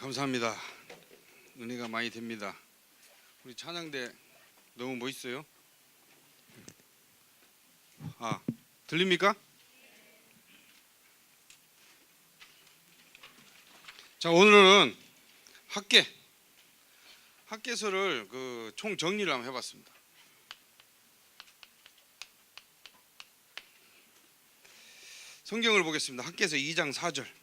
감사합니다. 은혜가 많이 됩니다. 우리 찬양대 너무 멋있어요. 들립니까? 자, 오늘은 학계서를 총 정리를 한번 해봤습니다. 성경을 보겠습니다. 학계서 2장 4절.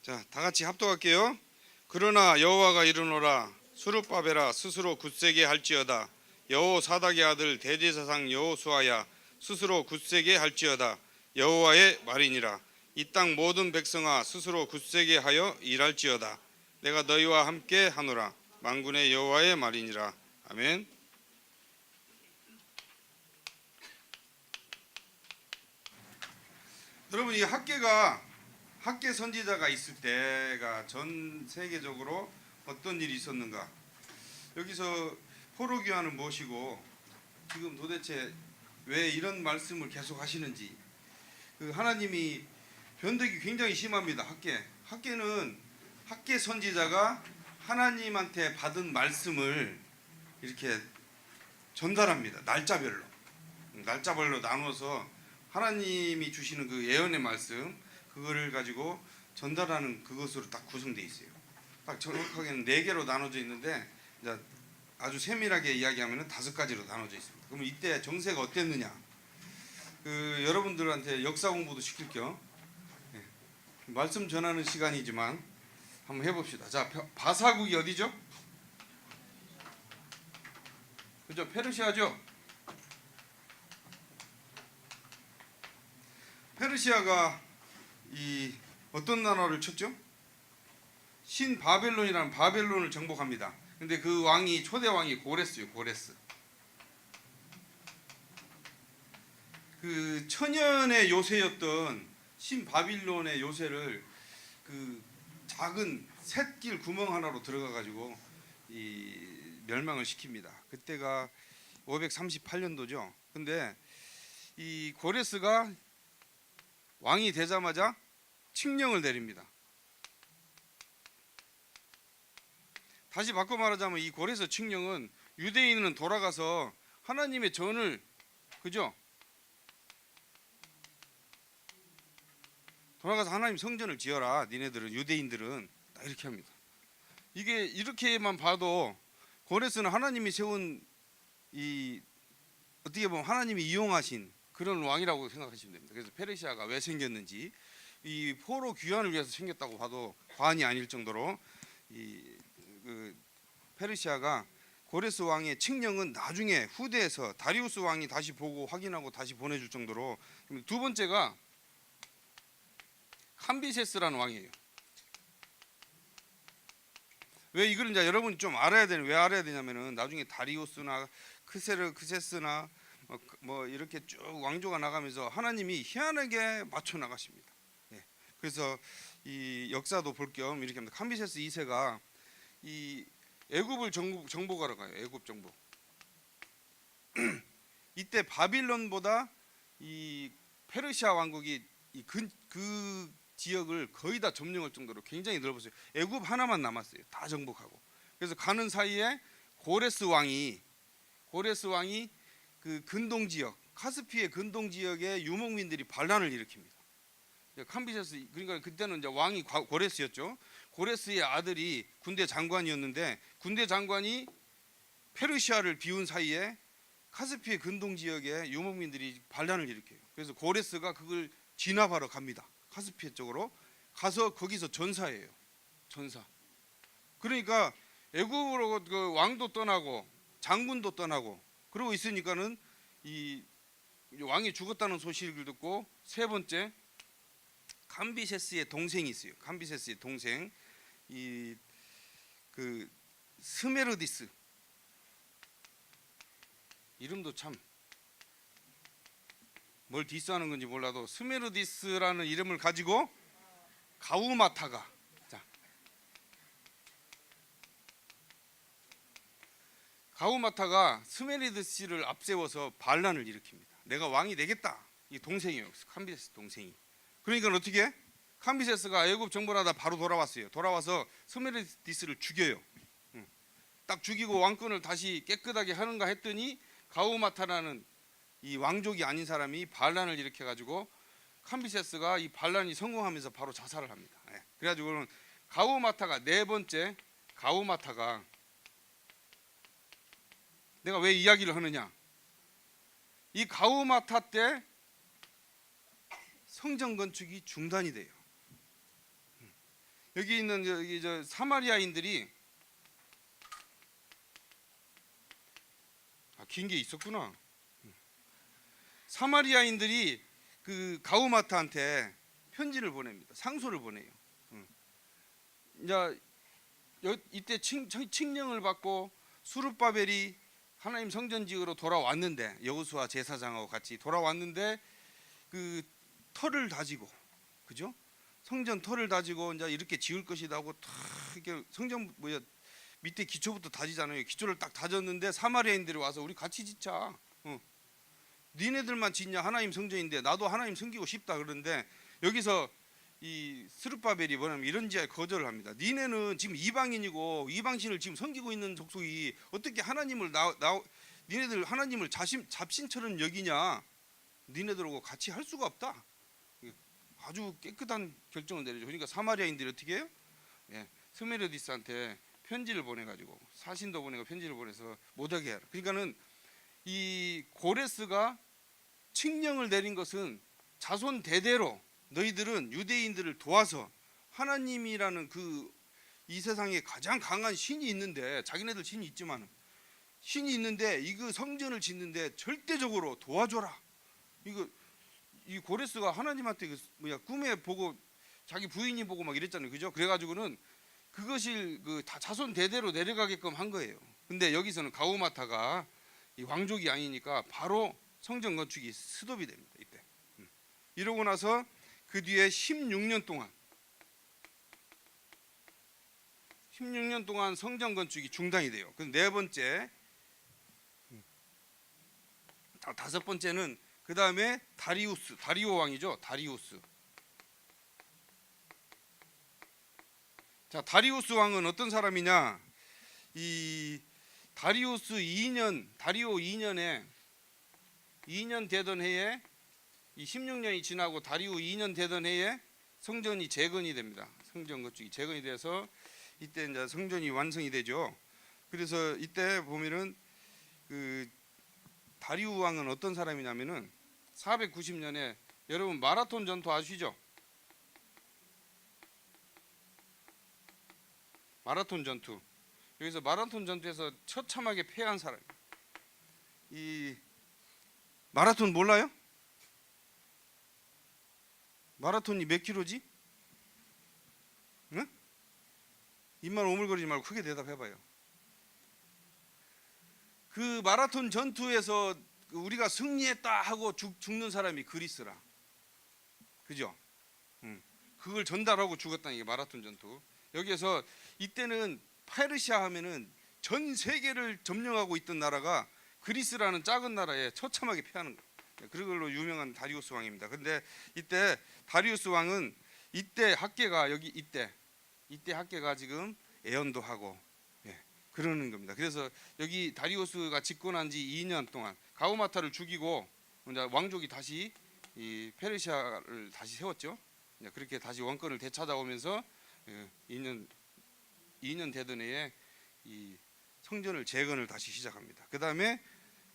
자, 다 같이 합독할게요. 그러나 여호와가 이르노라 스룹바벨아 스스로 굳세게 할지어다. 여호사닥의 아들 대제사장 여호수아야 스스로 굳세게 할지어다. 여호와의 말이니라. 이 땅 모든 백성아 스스로 굳세게 하여 일할지어다. 내가 너희와 함께 하노라. 만군의 여호와의 말이니라. 아멘. 여러분, 이 학계 선지자가 있을 때가 전 세계적으로 어떤 일이 있었는가? 여기서 포로 귀환은 무엇이고 지금 도대체 왜 이런 말씀을 계속 하시는지, 하나님이 변덕이 굉장히 심합니다. 학계는 학계 선지자가 하나님한테 받은 말씀을 이렇게 전달합니다. 날짜별로 나눠서 하나님이 주시는 그 예언의 말씀, 그거를 가지고 전달하는 그것으로 딱 구성되어 있어요. 딱 정확하게는 4개로 나눠져 있는데 이제 아주 세밀하게 이야기하면 5가지로 나눠져 있습니다. 그럼 이때 정세가 어땠느냐? 여러분들한테 역사 공부도 시킬 겸 말씀 전하는 시간이지만 한번 해봅시다. 자, 바사국이 어디죠? 그죠? 페르시아죠? 페르시아가 어떤 나라를 쳤죠? 신바벨론이라는 바벨론을 정복합니다. 근데 그 초대 왕이 고레스요. 그 천연의 요새였던 신바빌론의 요새를 그 작은 샛길 구멍 하나로 들어가 가지고 멸망을 시킵니다. 그때가 538년도죠. 근데 이 고레스가 왕이 되자마자 칙령을 내립니다. 다시 바꿔 말하자면 이 고레스 칙령은 유대인은 돌아가서 하나님의 전을, 그죠? 돌아가서 하나님 성전을 지어라. 니네들은, 유대인들은 딱 이렇게 합니다. 이게 이렇게만 봐도 고레스는 하나님이 세운 어떻게 보면 하나님이 이용하신 그런 왕이라고 생각하시면 됩니다. 그래서 페르시아가 왜 생겼는지, 이 포로 귀환을 위해서 생겼다고 봐도 과언이 아닐 정도로 페르시아가 고레스 왕의 칙령은 나중에 후대에서 다리우스 왕이 다시 보고 확인하고 다시 보내줄 정도로. 두 번째가 캄비세스라는 왕이에요. 왜 이걸 이제 여러분이 좀 왜 알아야 되냐면은 나중에 다리우스나 크세스나 뭐 이렇게 쭉 왕조가 나가면서 하나님이 희한하게 맞춰 나가십니다. 그래서 이 역사도 볼 겸 이렇게 합니다. 캄비세스 2세가 이 애굽을 정복하러 가요. 애굽 정복. 이때 바빌론보다 이 페르시아 왕국이 그 지역을 거의 다 점령할 정도로 굉장히 넓었어요. 애굽 하나만 남았어요. 다 정복하고. 그래서 가는 사이에 고레스 왕이 그 근동 지역, 카스피의 근동 지역의 유목민들이 반란을 일으킵니다. 캄비세스, 그러니까 그때는 이제 왕이 고레스였죠. 고레스의 아들이 군대 장관이었는데 군대 장관이 페르시아를 비운 사이에 카스피의 근동 지역의 유목민들이 반란을 일으켜요. 그래서 고레스가 그걸 진압하러 갑니다. 카스피해 쪽으로 가서 거기서 전사해요. 전사. 그러니까 애굽으로 그 왕도 떠나고 장군도 떠나고 그러고 있으니까는 이 왕이 죽었다는 소식을 듣고, 세 번째 캄비세스의 동생이 있어요. 캄비세스의 동생 그 스메르디스, 이름도 참 뭘 디스하는 건지 몰라도 스메르디스라는 이름을 가지고 가우마타가, 가우마타가 스메르디스를 앞세워서 반란을 일으킵니다. 내가 왕이 되겠다. 이 동생이에요. 캄비세스 동생이. 그러니까 어떻게 해? 캄비세스가 애굽 정벌하다 바로 돌아왔어요. 돌아와서 스메르디스를 죽여요. 딱 죽이고 왕권을 다시 깨끗하게 하는가 했더니 가우마타라는 이 왕족이 아닌 사람이 반란을 일으켜 가지고 캄비세스가 이 반란이 성공하면서 바로 자살을 합니다. 그래가지고는 가우마타가 네 번째 가우마타가 내가 왜 이야기를 하느냐? 이 가우마타 때 성전 건축이 중단이 돼요. 여기 있는 여기 저 사마리아인들이 긴 게 있었구나. 사마리아인들이 그 가우마타한테 편지를 보냅니다. 상소를 보내요. 이제 이때 칙령을 받고 수룹바벨이 하나님 성전 지으러 돌아왔는데 여호수아 제사장하고 같이 돌아왔는데 그 터를 다지고 그죠? 성전 터를 다지고 이제 이렇게 지을 것이다 하고 탁 이렇게 성전 밑에 기초부터 다지잖아요. 기초를 딱 다졌는데 사마리아인들이 와서 우리 같이 짓자. 니네들만 짓냐? 하나님 성전인데 나도 하나님 섬기고 싶다 그러는데 여기서 이 스룹바벨이 뭐냐면 이런 지하에 거절을 합니다. 니네는 지금 이방인이고 이방신을 지금 섬기고 있는 족속이 어떻게 하나님을 니네들 하나님을 잡신처럼 여기냐? 니네들하고 같이 할 수가 없다. 아주 깨끗한 결정을 내리죠. 그러니까 사마리아인들이 어떻게 해요? 스메르디스한테 편지를 보내가지고 사신도 보내고 편지를 보내서 못하게 해라. 그러니까는 이 고레스가 칙령을 내린 것은 자손 대대로 너희들은 유대인들을 도와서 하나님이라는 그 이 세상에 가장 강한 신이 있는데 자기네들 신이 있지만 신이 있는데 이거 성전을 짓는데 절대적으로 도와줘라. 이 고레스가 하나님한테 꿈에 보고 자기 부인이 보고 막 이랬잖아요. 그죠? 그래가지고는 그것이 그 다 자손 대대로 내려가게끔 한 거예요. 근데 여기서는 가우마타가 이 왕족이 아니니까 바로 성전 건축이 스톱이 됩니다. 이때. 이러고 나서 그 뒤에 16년 동안 성전 건축이 중단이 돼요. 그 네 번째, 다섯 번째는 그 다음에 다리오 왕이죠. 다리우스. 자, 다리우스 왕은 어떤 사람이냐? 이 다리오 2년에 2년 되던 해에 이 16년이 지나고 다리오 2년 되던 해에 성전이 재건이 됩니다. 성전 건축이 재건이 돼서 이때 이제 성전이 완성이 되죠. 그래서 이때 보면은 그 다리우 왕은 어떤 사람이냐면은 490년에 여러분 마라톤 전투 아시죠? 마라톤 전투. 여기서 마라톤 전투에서 처참하게 패한 사람. 이 마라톤 몰라요? 마라톤이 몇 킬로지? 응? 입만 오물거리지 말고 크게 대답해봐요. 그 마라톤 전투에서 우리가 승리했다 하고 죽는 사람이 그리스라. 그죠? 그걸 전달하고 죽었다는 게 마라톤 전투. 여기에서 이때는 페르시아 하면은 전 세계를 점령하고 있던 나라가 그리스라는 작은 나라에 처참하게 패하는 거예요. 그걸로 유명한 다리우스 왕입니다. 근데 이때 다리우스 왕은 이때 학계가 여기 이때 학계가 지금 애연도 하고 그러는 겁니다. 그래서 여기 다리우스가 집권한 지 2년 동안 가우마타를 죽이고 이제 왕족이 다시 이 페르시아를 다시 세웠죠. 그렇게 다시 왕권을 되찾아오면서 2년 되던 해에 이 성전을 재건을 다시 시작합니다. 그 다음에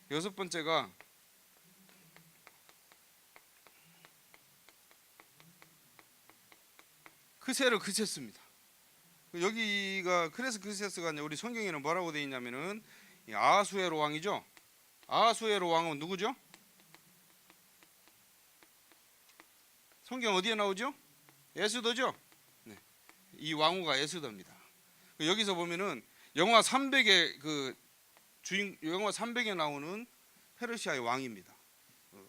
여섯 번째가 크세스입니다. 여기가 크세스가 우리 성경에는 뭐라고 되어 있냐면은 아하수에로 왕이죠. 아하수에로 왕은 누구죠? 성경 어디에 나오죠? 에스더죠. 네. 이 왕후가 에스더입니다. 여기서 보면은 영화 300에 영화 300에 나오는 페르시아의 왕입니다.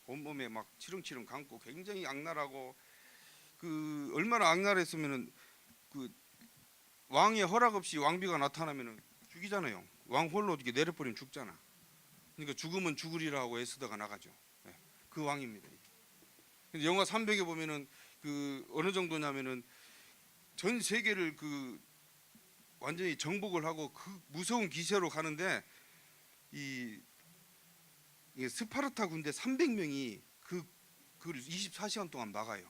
온몸에 막 치릉치릉 감고 굉장히 악랄하고 얼마나 악랄했으면은 왕의 허락 없이 왕비가 나타나면은 죽이잖아요. 왕 홀로 이렇게 내려버리면 죽잖아. 그러니까 죽으면 죽으리라 하고 에스더가 나가죠. 그 왕입니다. 근데 영화 300에 보면은 그 어느 정도냐면은 전 세계를 그 완전히 정복을 하고 그 무서운 기세로 가는데 이 스파르타 군대 300명이 그걸 24시간 동안 막아요.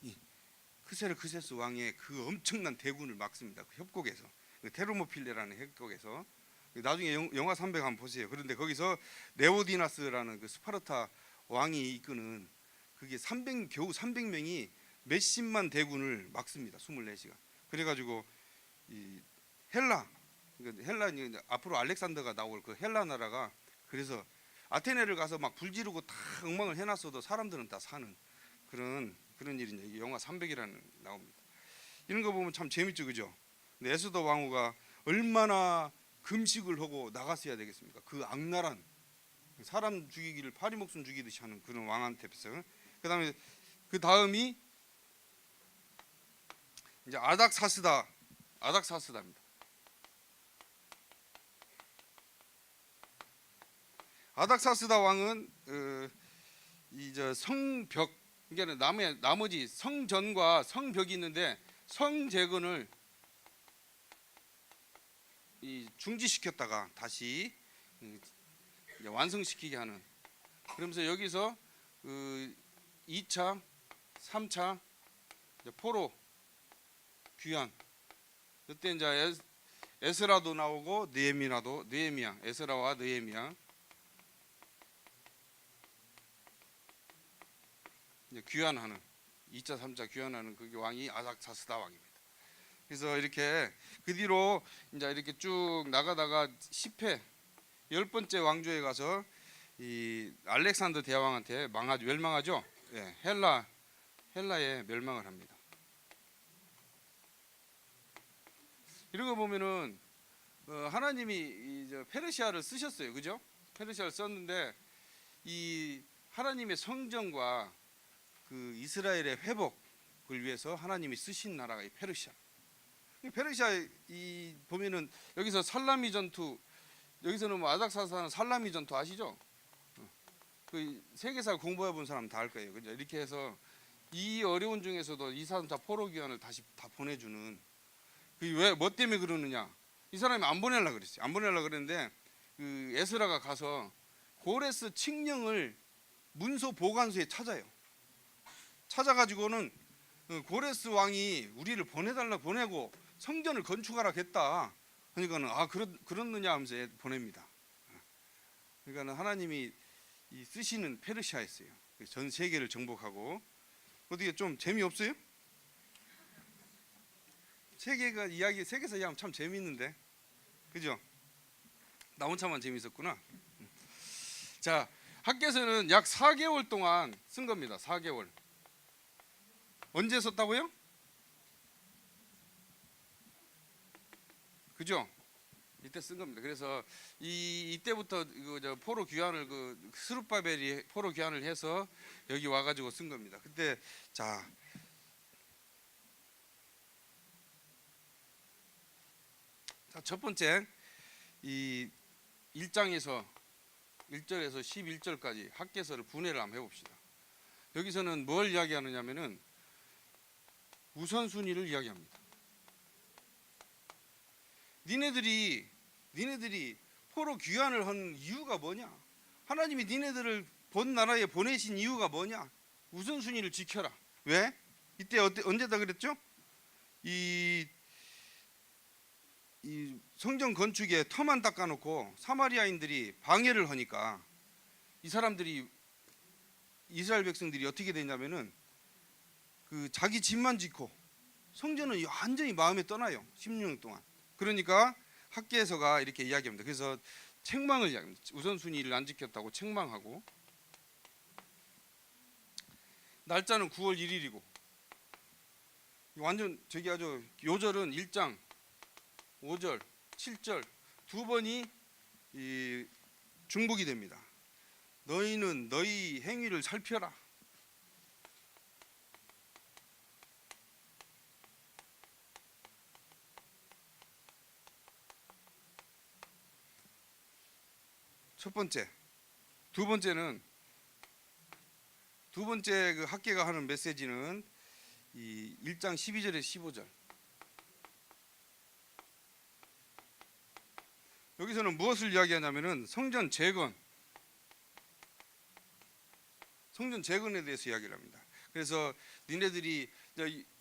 이 크세르크세스 왕의 그 엄청난 대군을 막습니다. 그 협곡에서, 그 테르모필레라는 협곡에서. 나중에 영화 300 한번 보세요. 그런데 거기서 레오디나스라는 그 스파르타 왕이 이끄는 그게 겨우 300명이 몇십만 대군을 막습니다. 24시간. 그래가지고 이 헬라 앞으로 알렉산더가 나올 그 헬라 나라가, 그래서 아테네를 가서 막 불지르고 다 엉망을 해놨어도 사람들은 다 사는 그런 일이 영화 300이라는 나옵니다. 이런 거 보면 참 재밌죠, 그죠? 근데 에스더 왕후가 얼마나 금식을 하고 나갔어야 되겠습니까? 그 악랄한 사람 죽이기를 파리 목숨 죽이듯이 하는 그런 왕한테서. 그다음에 그 다음이 이제 아닥사스다입니다. 아닥사스다 왕은 이제 성벽, 그러니까 나머지 성전과 성벽이 있는데 성재건을 중지시켰다가 다시 이제 완성시키게 하는. 그러면서 여기서 2차, 3차 포로 귀환. 그때 이제 에스라도 나오고 느헤미야, 에스라와 느헤미야 이제 귀환하는 2차, 3차 귀환하는 그게 왕이 아닥사스다 왕입니다. 그래서 이렇게 그 뒤로 이제 이렇게 쭉 나가다가 10회 10번째 왕조에 가서 이 알렉산더 대왕한테 멸망하죠. 예, 헬라에 멸망을 합니다. 이런 거 보면은 하나님이 페르시아를 쓰셨어요, 그죠? 페르시아를 썼는데 이 하나님의 성전과 그 이스라엘의 회복을 위해서 하나님이 쓰신 나라가 이 페르시아. 페르시아 이 보면은 여기서 살라미 전투, 여기서는 뭐 아닥사스다는 살라미 전투 아시죠? 그 세계사 공부해 본 사람 다 알 거예요, 그죠? 이렇게 해서 이 어려운 중에서도 2, 3차 포로 귀환을 다시 다 보내주는. 그 왜 뭐 때문에 그러느냐? 이 사람이 안 보내려 그랬어요. 안 보내려 그랬는데 그 에스라가 가서 고레스 칙령을 문서 보관소에 찾아요. 찾아가지고는 고레스 왕이 우리를 보내고 성전을 건축하라 했다. 그러니까는 그렇느냐 하면서 보냅니다. 그러니까는 하나님이 쓰시는 페르시아였어요. 전 세계를 정복하고. 어떻게 좀 재미없어요? 세계사 이야기하면 참 재미있는데, 그죠? 나 혼자만 재미있었구나. 자, 학계서는 약 4개월 동안 쓴 겁니다. 4개월. 언제 썼다고요? 그죠? 이때 쓴 겁니다. 그래서 이때부터 포로 귀환을 스룹바벨이 포로 귀환을 해서 여기 와가지고 쓴 겁니다. 그때 자 첫 번째 이 1장에서 1절에서 11절까지 학계서를 분해를 한번 해봅시다. 여기서는 뭘 이야기하느냐면은 우선순위를 이야기합니다. 니네들이 포로 귀환을 한 이유가 뭐냐? 하나님이 니네들을 본 나라에 보내신 이유가 뭐냐? 우선순위를 지켜라. 왜? 이때 언제다 그랬죠? 이 성전 건축에 터만 닦아놓고 사마리아인들이 방해를 하니까 이 사람들이, 이스라엘 백성들이 어떻게 되냐면은 그 자기 집만 짓고 성전은 완전히 마음에 떠나요. 16년 동안. 그러니까 학계에서가 이렇게 이야기합니다. 그래서 책망을 이야기합니다. 우선순위를 안 지켰다고 책망하고, 날짜는 9월 1일이고 완전 아주 요절은 1장 5절 7절 두 번이 중복이 됩니다. 너희는 너희 행위를 살펴라. 첫 번째. 두 번째는 두 번째 그 학계가 하는 메시지는 이 1장 12절에서 15절. 여기서는 무엇을 이야기하냐면은 성전 재건에 대해서 이야기를 합니다. 그래서 니네들이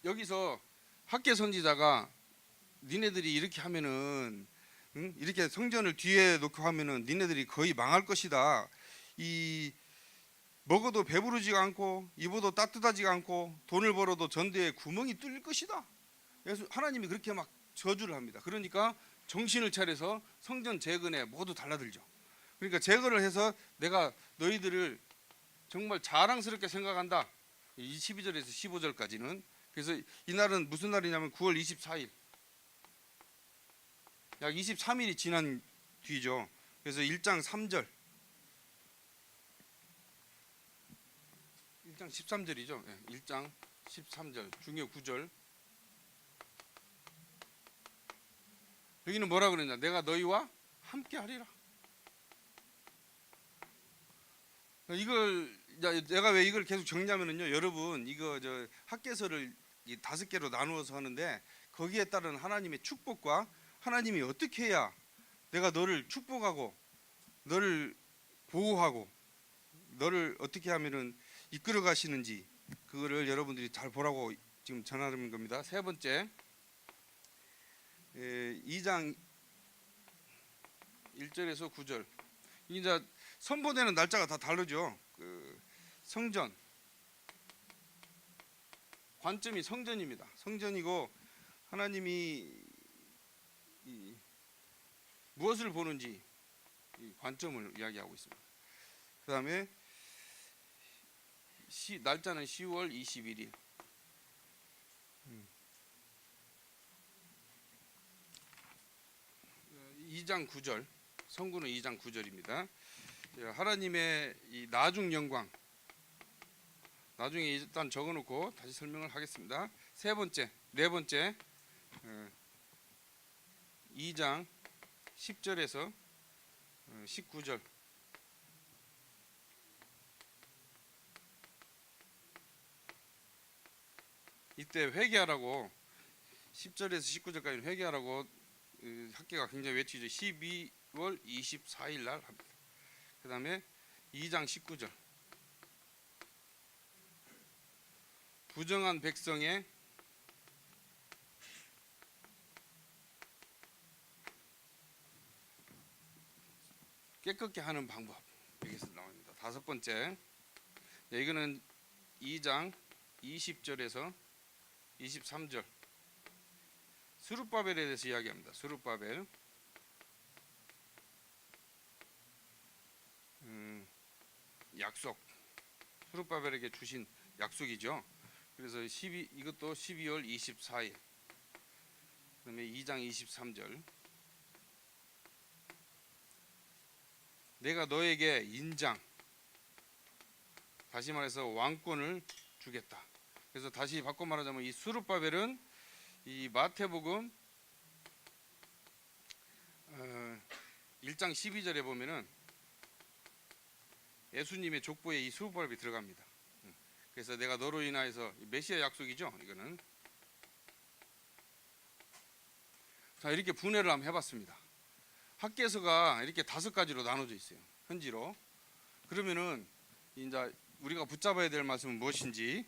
여기서 학계 선지자가 니네들이 이렇게 하면은 이렇게 성전을 뒤에 놓고 하면은 니네들이 거의 망할 것이다. 이 먹어도 배부르지가 않고 입어도 따뜻하지가 않고 돈을 벌어도 전대에 구멍이 뚫릴 것이다. 그래서 하나님이 그렇게 막 저주를 합니다. 그러니까 정신을 차려서 성전 재건에 모두 달라들죠. 그러니까 재건을 해서 내가 너희들을 정말 자랑스럽게 생각한다. 이 12절에서 15절까지는. 그래서 이날은 무슨 날이냐면 9월 24일. 약 23일이 지난 뒤죠. 그래서 1장 3절. 1장 13절이죠. 1장 13절 중요 9절. 여기는 뭐라 그러냐? 내가 너희와 함께 하리라. 이걸 내가 왜 이걸 계속 정리하면은요, 여러분 이거 학개서를 5개로 나누어서 하는데 거기에 따른 하나님의 축복과 하나님이 어떻게 해야 내가 너를 축복하고 너를 보호하고 너를 어떻게 하면은 이끌어 가시는지 그거를 여러분들이 잘 보라고 지금 전하는 겁니다. 세 번째 2장 1절에서 9절. 이제 선포되는 날짜가 다 다르죠. 그 성전 관점이 성전입니다. 성전이고 하나님이 무엇을 보는지 이 관점을 이야기하고 있습니다. 그 다음에 날짜는 10월 21일. 2장 9절. 성구는 2장 9절입니다. 하나님의 이 나중 영광. 나중에 일단 적어놓고 다시 설명을 하겠습니다. 네 번째 2장 10절에서 19절. 이때 회개하라고 10절에서 19절까지 회개하라고 학계가 굉장히 외치죠. 12월 24일 날 합니다. 그 다음에 2장 19절. 부정한 백성의 깨끗게 하는 방법. 여기서 나옵니다. 다섯 번째. 이거는 2장 20절에서 23절. 스룹바벨에 대해서 이야기합니다. 스룹바벨. 약속. 스룹바벨에게 주신 약속이죠. 그래서 이것도 12월 24일. 그다음에 2장 23절. 내가 너에게 인장, 다시 말해서 왕권을 주겠다. 그래서 다시 바꿔 말하자면 이 스룹바벨은 이 마태복음 1장 12절에 보면은 예수님의 족보에 이 스룹바벨이 들어갑니다. 그래서 내가 너로 인하여서 메시아 약속이죠. 이거는 자 이렇게 분해를 한번 해봤습니다. 학계서가 이렇게 5가지로 나눠져 있어요. 현지로. 그러면은 이제 우리가 붙잡아야 될 말씀은 무엇인지.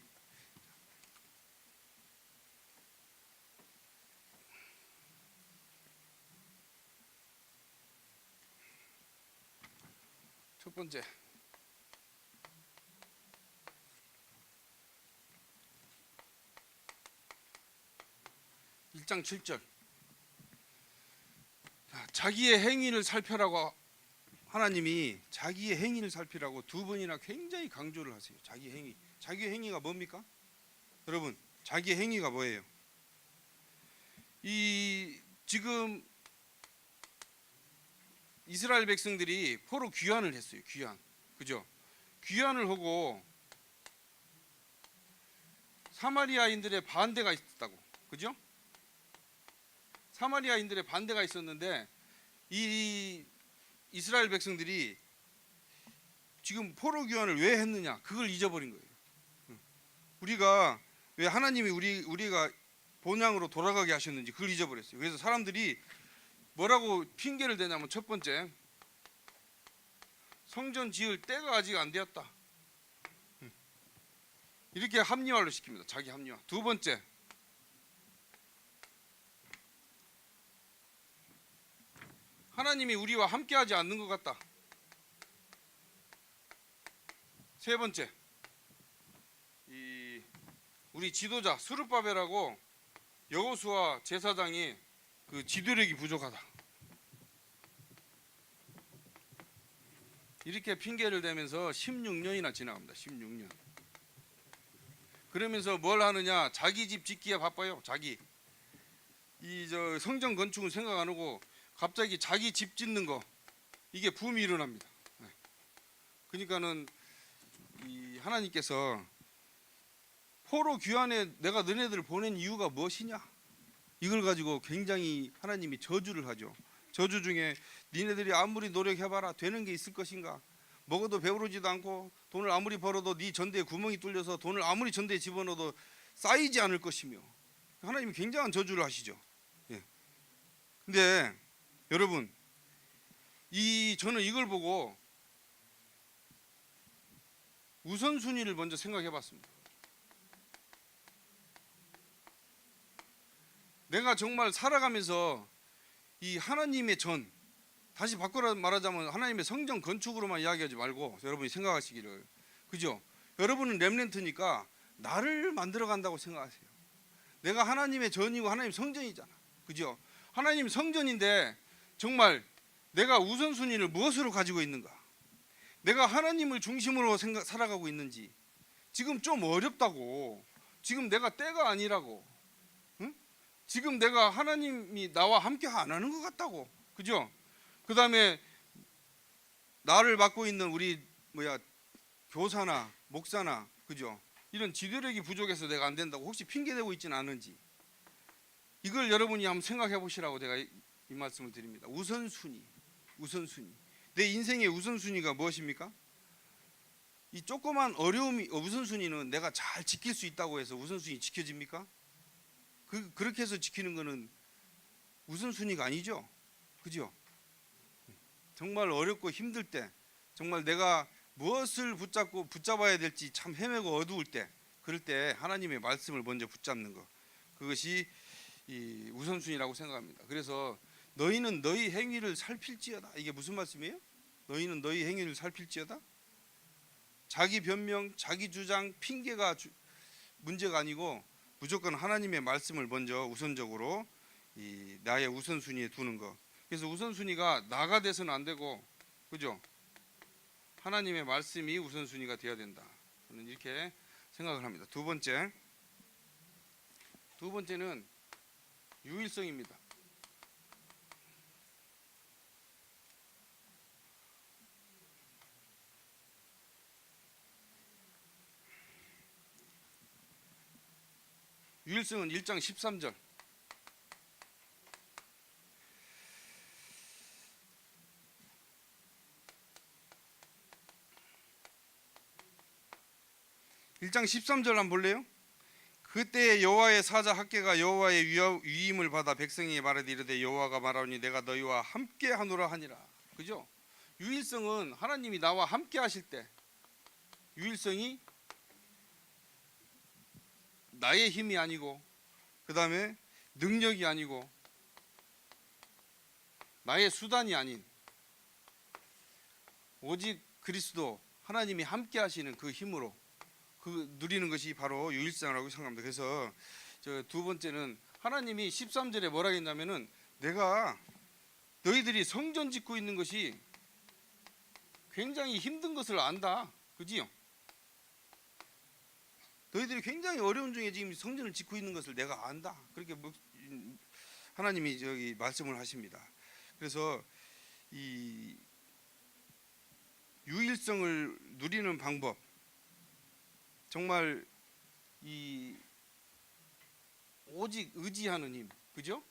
첫 번째, 1장 7절. 자기의 행위를 살펴라고 하나님이 자기의 행위를 살피라고 2번이나 굉장히 강조를 하세요. 자기 행위. 자기 행위가 뭡니까? 여러분, 자기 행위가 뭐예요? 이 지금 이스라엘 백성들이 포로 귀환을 했어요. 귀환. 그죠? 귀환을 하고 사마리아인들의 반대가 있었다고. 그죠? 사마리아인들의 반대가 있었는데 이 이스라엘 백성들이 지금 포로 귀환을 왜 했느냐? 그걸 잊어버린 거예요. 우리가 왜 하나님이 우리가 본향으로 돌아가게 하셨는지 그걸 잊어버렸어요. 그래서 사람들이 뭐라고 핑계를 대냐면, 첫 번째, 성전 지을 때가 아직 안 되었다, 이렇게 합리화를 시킵니다. 자기 합리화. 두 번째, 하나님이 우리와 함께하지 않는 것 같다. 세 번째, 우리 지도자 스룹바벨하고 여호수아 제사장이 그 지도력이 부족하다, 이렇게 핑계를 대면서 16년이나 지나갑니다. 16년. 그러면서 뭘 하느냐? 자기 집 짓기에 바빠요. 자기 성전 건축은 생각 안 하고 갑자기 자기 집 짓는 거, 이게 붐이 일어납니다. 그러니까는 이 하나님께서 포로 귀환에 내가 너네들을 보낸 이유가 무엇이냐, 이걸 가지고 굉장히 하나님이 저주를 하죠. 저주 중에 니네들이 아무리 노력해봐라 되는 게 있을 것인가? 먹어도 배부르지도 않고 돈을 아무리 벌어도 네 전대에 구멍이 뚫려서 돈을 아무리 전대에 집어넣어도 쌓이지 않을 것이며, 하나님이 굉장한 저주를 하시죠. 예. 근데 여러분, 저는 이걸 보고 우선순위를 먼저 생각해 봤습니다. 내가 정말 살아가면서 이 하나님의 전, 다시 바꿔 말하자면 하나님의 성전 건축으로만 이야기하지 말고 여러분이 생각하시기를, 그죠? 여러분은 렘넌트니까 나를 만들어 간다고 생각하세요. 내가 하나님의 전이고 하나님 성전이잖아, 그죠? 하나님 성전인데 정말 내가 우선순위를 무엇으로 가지고 있는가, 내가 하나님을 중심으로 살아가고 있는지. 지금 좀 어렵다고, 지금 내가 때가 아니라고, 응? 지금 내가 하나님이 나와 함께 안 하는 것 같다고, 그죠? 그 다음에 나를 맡고 있는 우리 교사나 목사나, 그죠? 이런 지도력이 부족해서 내가 안 된다고 혹시 핑계대고 있지는 않은지, 이걸 여러분이 한번 생각해 보시라고 제가 이 말씀을 드립니다. 우선순위. 내 인생의 우선순위가 무엇입니까? 이 조그만 어려움이, 우선순위는 내가 잘 지킬 수 있다고 해서 우선순위 지켜집니까? 그렇게 해서 지키는 거는 우선순위가 아니죠, 그죠? 정말 어렵고 힘들 때, 정말 내가 무엇을 붙잡아야 될지 참 헤매고 어두울 때, 그럴 때 하나님의 말씀을 먼저 붙잡는 것, 그것이 이 우선순위라고 생각합니다. 그래서 너희는 너희 행위를 살필지어다, 이게 무슨 말씀이에요? 너희는 너희 행위를 살필지어다? 자기 변명, 자기 주장, 핑계가 문제가 아니고 무조건 하나님의 말씀을 먼저 우선적으로 나의 우선순위에 두는 것. 그래서 우선순위가 나가 돼서는 안 되고, 그죠? 하나님의 말씀이 우선순위가 되어야 된다, 저는 이렇게 생각을 합니다. 두 번째는 유일성입니다. 유일성은 1장 13절. (1장 13절) 한번 볼래요? 그때 여호와의 사자 학개가 여호와의 위임을 받아 백성에게 말하되 이르되 여호와가 말하오니 내가 너희와 함께 하노라 하니라. 그죠? 유일성은 하나님이 나와 함께 하실 때, 유일성이 나의 힘이 아니고, 그 다음에 능력이 아니고, 나의 수단이 아닌 오직 그리스도 하나님이 함께 하시는 그 힘으로 누리는 것이 바로 유일성이라고 생각합니다. 그래서 두 번째는 하나님이 13절에 뭐라 했냐면은, 내가 너희들이 성전 짓고 있는 것이 굉장히 힘든 것을 안다, 그지요? 너희들이 굉장히 어려운 중에 지금 성전을 짓고 있는 것을 내가 안다, 그렇게 하나님이 말씀을 하십니다. 그래서 이 유일성을 누리는 방법, 정말 이 오직 의지하는 힘, 그죠?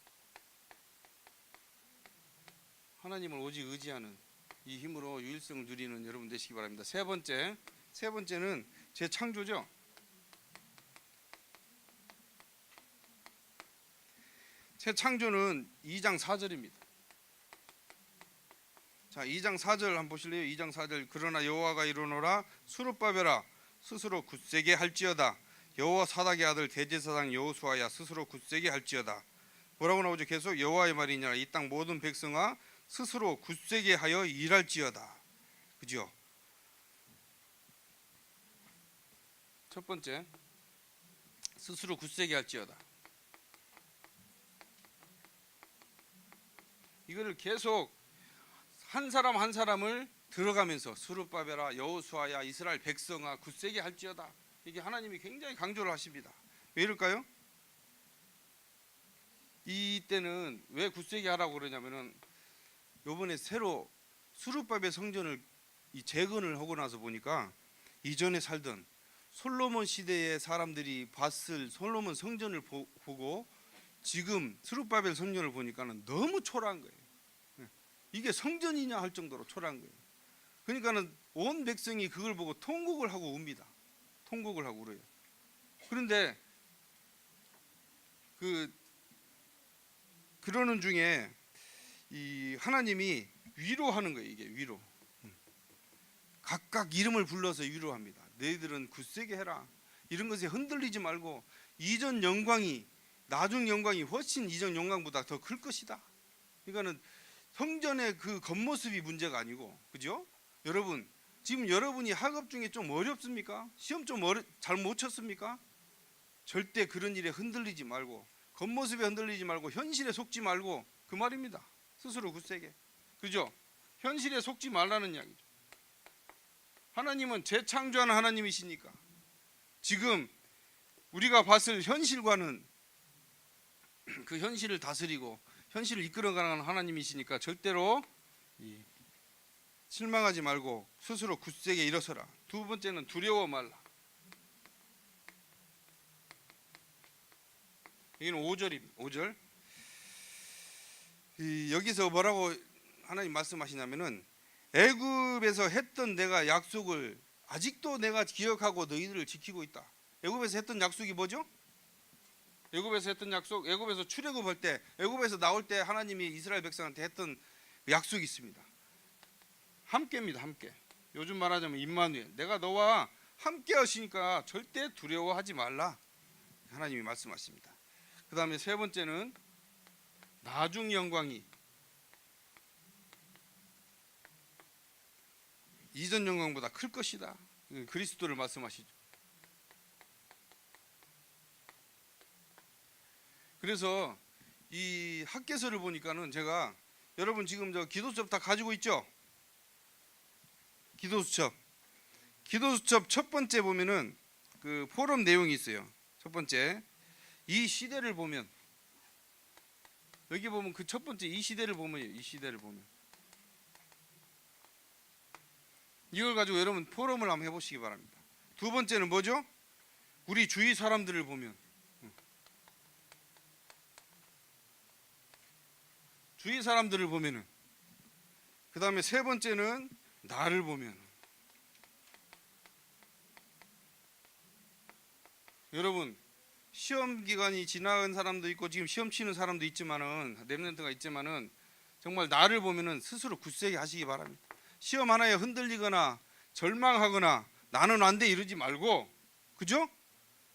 하나님을 오직 의지하는 이 힘으로 유일성을 누리는 여러분 되시기 바랍니다. 세 번째는 재창조죠. 새 창조는 2장 4절입니다. 자, 2장 4절 한번 보실래요? 2장 4절. 그러나 여호와가 이르노라 스룹바벨아 스스로 굳세게 할지어다. 여호와 사닥의 아들 대제사장 여호수아야 스스로 굳세게 할지어다. 뭐라고 나오죠? 계속 여호와의 말이니라. 이 땅 모든 백성아 스스로 굳세게 하여 일할지어다. 그죠? 첫 번째, 스스로 굳세게 할지어다. 이거를 계속 한 사람 한 사람을 들어가면서 스룹바벨아 여호수아야 이스라엘 백성아 굳세게 할지어다. 이게 하나님이 굉장히 강조를 하십니다. 왜 이럴까요? 이때는 왜 굳세게 하라고 그러냐면은 요번에 새로 스룹바벨 성전을 재건을 하고 나서 보니까 이전에 살던 솔로몬 시대의 사람들이 봤을 솔로몬 성전을 보고 지금 스룹바벨 성전을 보니까는 너무 초라한 거예요. 이게 성전이냐 할 정도로 초라한 거예요. 그러니까는 온 백성이 그걸 보고 통곡을 하고 웁니다. 통곡을 하고 울어요. 그런데 그러는 중에 이 하나님이 위로하는 거예요. 이게 위로. 각각 이름을 불러서 위로합니다. 너희들은 굳세게 해라. 이런 것에 흔들리지 말고 이전 영광이 나중 영광이 훨씬 이전 영광보다 더 클 것이다. 그러니까는 성전의 그 겉모습이 문제가 아니고, 그죠? 여러분 지금 여러분이 학업 중에 좀 어렵습니까? 시험 좀 잘 못 쳤습니까? 절대 그런 일에 흔들리지 말고 겉모습에 흔들리지 말고 현실에 속지 말고 그 말입니다. 스스로 굳세게. 그죠? 현실에 속지 말라는 이야기죠. 하나님은 재창조하는 하나님이시니까 지금 우리가 봤을 현실과는 그 현실을 다스리고 현실을 이끌어가는 하나님이시니까 절대로 실망하지 말고 스스로 굳세게 일어서라. 두 번째는 두려워 말라. 여기는 5절입니다. 5절. 여기서 뭐라고 하나님 말씀하시냐면은 애굽에서 했던 내가 약속을 아직도 내가 기억하고 너희들을 지키고 있다. 애굽에서 했던 약속이 뭐죠? 애굽에서 했던 약속, 애굽에서 출애굽할 때, 애굽에서 나올 때 하나님이 이스라엘 백성한테 했던 약속이 있습니다. 함께입니다. 함께. 요즘 말하자면 임마누엘. 내가 너와 함께 하시니까 절대 두려워하지 말라. 하나님이 말씀하십니다. 그 다음에 세 번째는 나중 영광이 이전 영광보다 클 것이다. 그리스도를 말씀하시죠. 그래서 이 학개서를 보니까는 제가 여러분 지금 저 기도수첩 다 가지고 있죠? 기도수첩 첫 번째 보면은 그 포럼 내용이 있어요. 첫 번째 이 시대를 보면 여기 보면 그 첫 번째 이 시대를 보면요. 이 시대를 보면 이걸 가지고 여러분 포럼을 한번 해보시기 바랍니다. 두 번째는 뭐죠? 우리 주위 사람들을 보면 주위 사람들을 보면은 그 다음에 세 번째는 나를 보면 여러분 시험 기간이 지나간 사람도 있고 지금 시험 치는 사람도 있지만은 렘넌트가 있지만은 정말 나를 보면은 스스로 굳세게 하시기 바랍니다. 시험 하나에 흔들리거나 절망하거나 나는 안 돼 이러지 말고 그죠?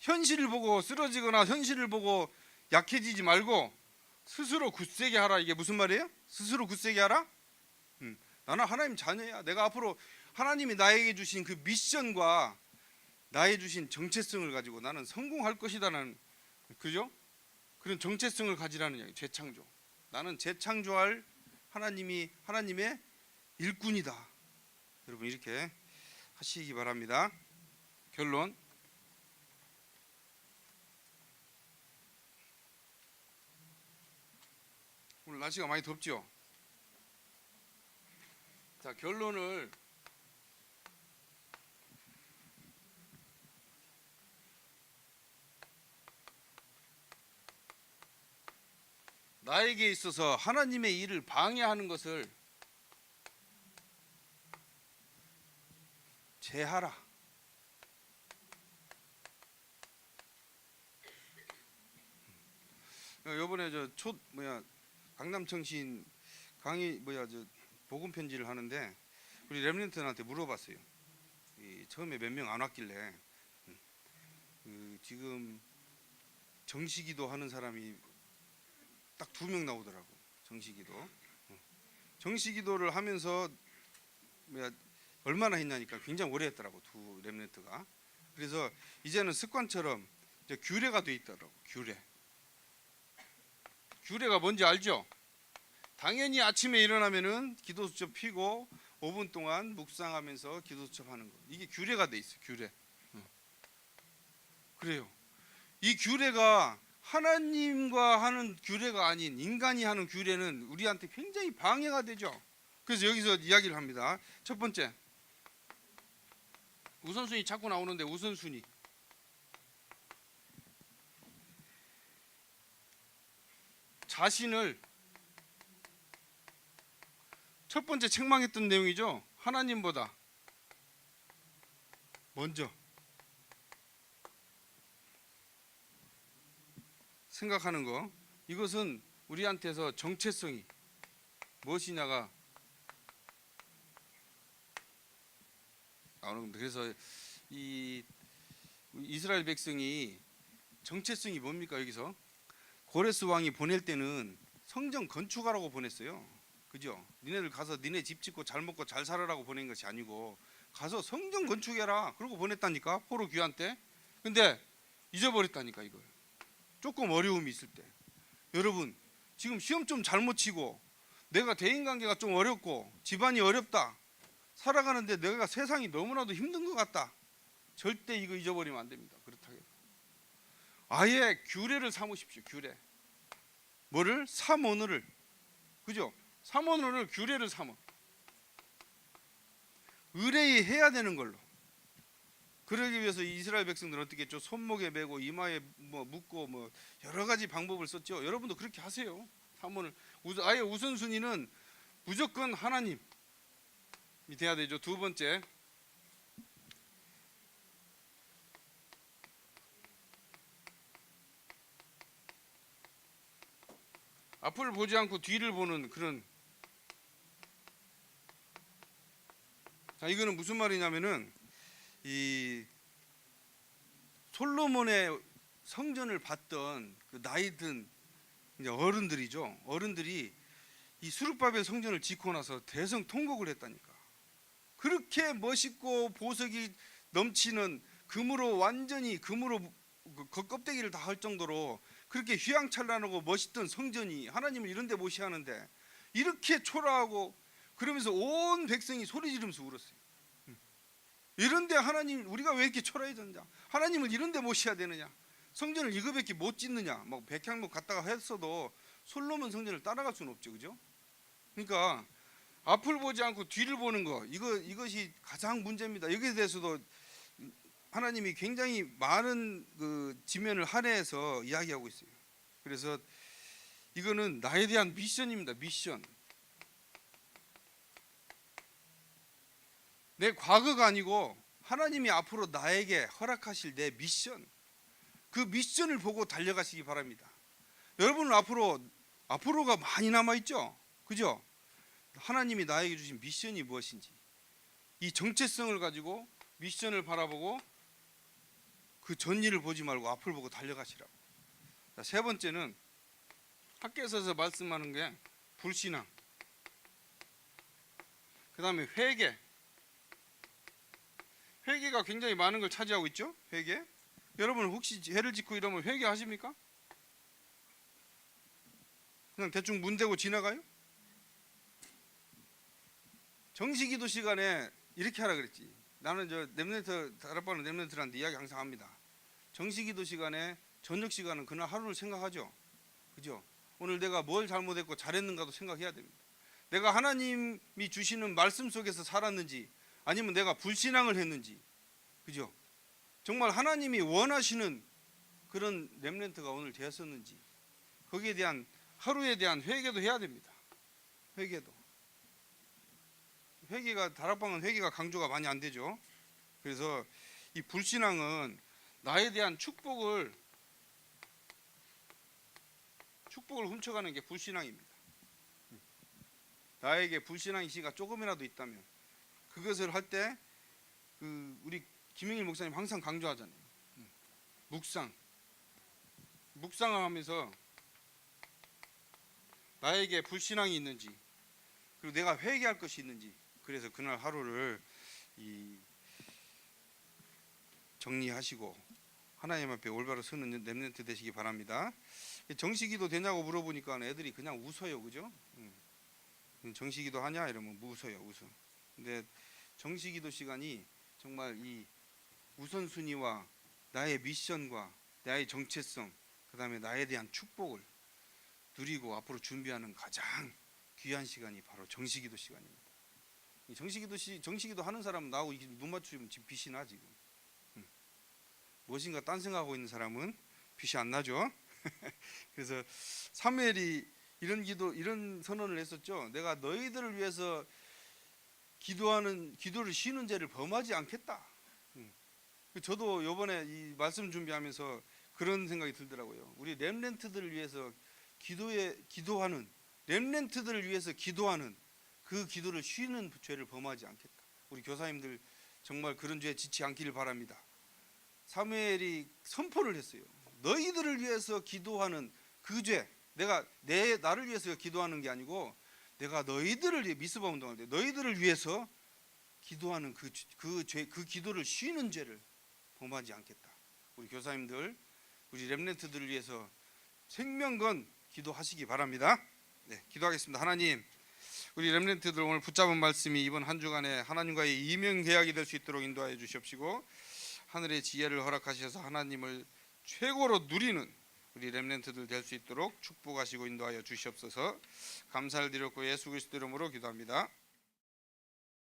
현실을 보고 쓰러지거나 현실을 보고 약해지지 말고 스스로 굳세게 하라. 이게 무슨 말이에요? 스스로 굳세게 하라? 나는 하나님 자녀야. 내가 앞으로 하나님이 나에게 주신 그 미션과 나에 주신 정체성을 가지고 나는 성공할 것이다라는 그죠? 그런 정체성을 가지라는 이야기. 재창조. 나는 재창조할 하나님의 일꾼이다. 여러분 이렇게 하시기 바랍니다. 결론. 오늘 날씨가 많이 덥죠? 자, 결론을 나에게 있어서 하나님의 일을 방해하는 것을 제하라. 요번에 강남청신 강의 복음 편지를 하는데 우리 렘넌트한테 물어봤어요. 처음에 몇 명 안 왔길래 지금 정시기도 하는 사람이 딱 2명 나오더라고. 정시기도. 정시기도를 하면서 얼마나 했냐니까 굉장히 오래 했더라고, 두 렘넌트가. 그래서 이제는 습관처럼 이제 규례가 돼 있더라고. 규례가 뭔지 알죠? 당연히 아침에 일어나면은 기도수첩 피고 5분 동안 묵상하면서 기도수첩 하는 거. 이게 규례가 돼 있어. 규례. 그래요. 이 규례가 하나님과 하는 규례가 아닌 인간이 하는 규례는 우리한테 굉장히 방해가 되죠. 그래서 여기서 이야기를 합니다. 첫 번째, 우선순위 자꾸 나오는데 우선순위. 자신을 첫 번째 책망했던 내용이죠. 하나님보다 먼저 생각하는 거. 이것은 우리한테서 정체성이 무엇이냐가 나오는 겁니다. 그래서 이 이스라엘 백성이 정체성이 뭡니까? 여기서 고레스 왕이 보낼 때는 성전 건축하라고 보냈어요. 그죠? 니네들 가서 니네 집 짓고 잘 먹고 잘 살아라고 보낸 것이 아니고 가서 성전 건축해라 그러고 보냈다니까, 포로 귀환 때. 근데 잊어버렸다니까. 이걸 조금 어려움이 있을 때, 여러분 지금 시험 좀 잘못 치고 내가 대인관계가 좀 어렵고 집안이 어렵다, 살아가는데 내가 세상이 너무나도 힘든 것 같다, 절대 이거 잊어버리면 안 됩니다. 그렇다고 해서 아예 규례를 삼으십시오. 규례. 뭐를? 삼언어를. 그죠? 삼언어를, 규례를 삼어. 의뢰해야 되는 걸로. 그러기 위해서 이스라엘 백성들은 어떻게 했죠? 손목에 메고 이마에 묶고 여러 가지 방법을 썼죠. 여러분도 그렇게 하세요. 삼언을. 아예 우선순위는 무조건 하나님이 돼야 되죠. 두 번째, 앞을 보지 않고 뒤를 보는 그런. 자, 이거는 무슨 말이냐면은 이 솔로몬의 성전을 봤던 그 나이 든 이제 어른들이죠. 어른들이 이 수룹바벨 성전을 짓고 나서 대성통곡을 했다니까. 그렇게 멋있고 보석이 넘치는 금으로 완전히 금으로 그 껍데기를 다 할 정도로 그렇게 휘황찬란하고 멋있던 성전이 하나님을 이런 데 모시하는데 이렇게 초라하고, 그러면서 온 백성이 소리 지르면서 울었어요. 이런데 하나님, 우리가 왜 이렇게 초라해졌냐, 하나님을 이런데 모셔야 되느냐, 성전을 이거밖에 못 짓느냐, 백향목 갔다가 했어도 솔로몬 성전을 따라갈 수는 없죠. 그죠? 그러니까 앞을 보지 않고 뒤를 보는 거, 이것이 가장 문제입니다. 여기에 대해서도 하나님이 굉장히 많은 그 지면을 할애해서 이야기하고 있어요. 그래서 이거는 나에 대한 미션입니다. 미션. 내 과거가 아니고 하나님이 앞으로 나에게 허락하실 내 미션, 그 미션을 보고 달려가시기 바랍니다. 여러분은 앞으로가 많이 남아있죠. 그죠? 하나님이 나에게 주신 미션이 무엇인지, 이 정체성을 가지고 미션을 바라보고 그 전일을 보지 말고 앞을 보고 달려가시라고. 자, 세 번째는 학교에서 말씀하는 게 불신앙, 그 다음에 회개. 회개가 굉장히 많은 걸 차지하고 있죠. 회개. 여러분 혹시 죄를 짓고 이러면 회개하십니까? 그냥 대충 문대고 지나가요? 정시기도 시간에 이렇게 하라 그랬지. 나는 다락방은 렘넌트한테 이야기 항상 합니다. 정시기도 시간에, 저녁 시간은 그날 하루를 생각하죠. 그죠? 오늘 내가 뭘 잘못했고 잘했는가도 생각해야 됩니다. 내가 하나님이 주시는 말씀 속에서 살았는지 아니면 내가 불신앙을 했는지, 그죠? 정말 하나님이 원하시는 그런 렘넌트가 오늘 되었었는지, 거기에 대한 하루에 대한 회개도 해야 됩니다. 회개가 다락방은 회개가 강조가 많이 안 되죠. 그래서 이 불신앙은 나에 대한 축복을 축복을 훔쳐가는 게 불신앙입니다. 나에게 불신앙의 씨가 조금이라도 있다면 그것을 할 때 우리 김영일 목사님 항상 강조하잖아요. 묵상을 하면서 나에게 불신앙이 있는지, 그리고 내가 회개할 것이 있는지, 그래서 그날 하루를 정리하시고 하나님 앞에 올바로 서는 렘넌트 되시기 바랍니다. 정식기도 되냐고 물어보니까 애들이 그냥 웃어요, 그죠? 정식기도 하냐 이러면 웃어요. 근데 정식기도 시간이 정말 이 우선순위와 나의 미션과 나의 정체성, 그다음에 나에 대한 축복을 누리고 앞으로 준비하는 가장 귀한 시간이 바로 정식기도 시간입니다. 정식기도 하는 사람은 나하고 눈 맞추면 지금 빛이 나 지금. 무엇인가 딴 생각하고 있는 사람은 빛이 안 나죠. 그래서 사무엘이 이런 선언을 했었죠. 내가 너희들을 위해서 기도를 쉬는 죄를 범하지 않겠다. 저도 이번에 이 말씀 준비하면서 그런 생각이 들더라고요. 우리 렘넌트들을 위해서 기도하는 렘넌트들을 위해서 기도하는 그 기도를 쉬는 죄를 범하지 않겠다. 우리 교사님들 정말 그런 죄에 지치 않기를 바랍니다. 사무엘이 선포를 했어요. 너희들을 위해서 기도하는 그 죄, 나를 위해서 기도하는 게 아니고 내가 너희들을 위해 미스바 운동할 때 너희들을 위해서 기도하는 그 기도를 쉬는 죄를 범하지 않겠다. 우리 교사님들, 우리 렘넌트들을 위해서 생명건 기도하시기 바랍니다. 네, 기도하겠습니다. 하나님, 우리 렘넌트들 오늘 붙잡은 말씀이 이번 한 주간에 하나님과의 이명 계약이 될 수 있도록 인도하여 주시옵시고 하늘의 지혜를 허락하셔서 하나님을 최고로 누리는 우리 렘넌트들 될 수 있도록 축복하시고 인도하여 주시옵소서. 감사를 드렸고 예수 그리스도 이름으로 기도합니다.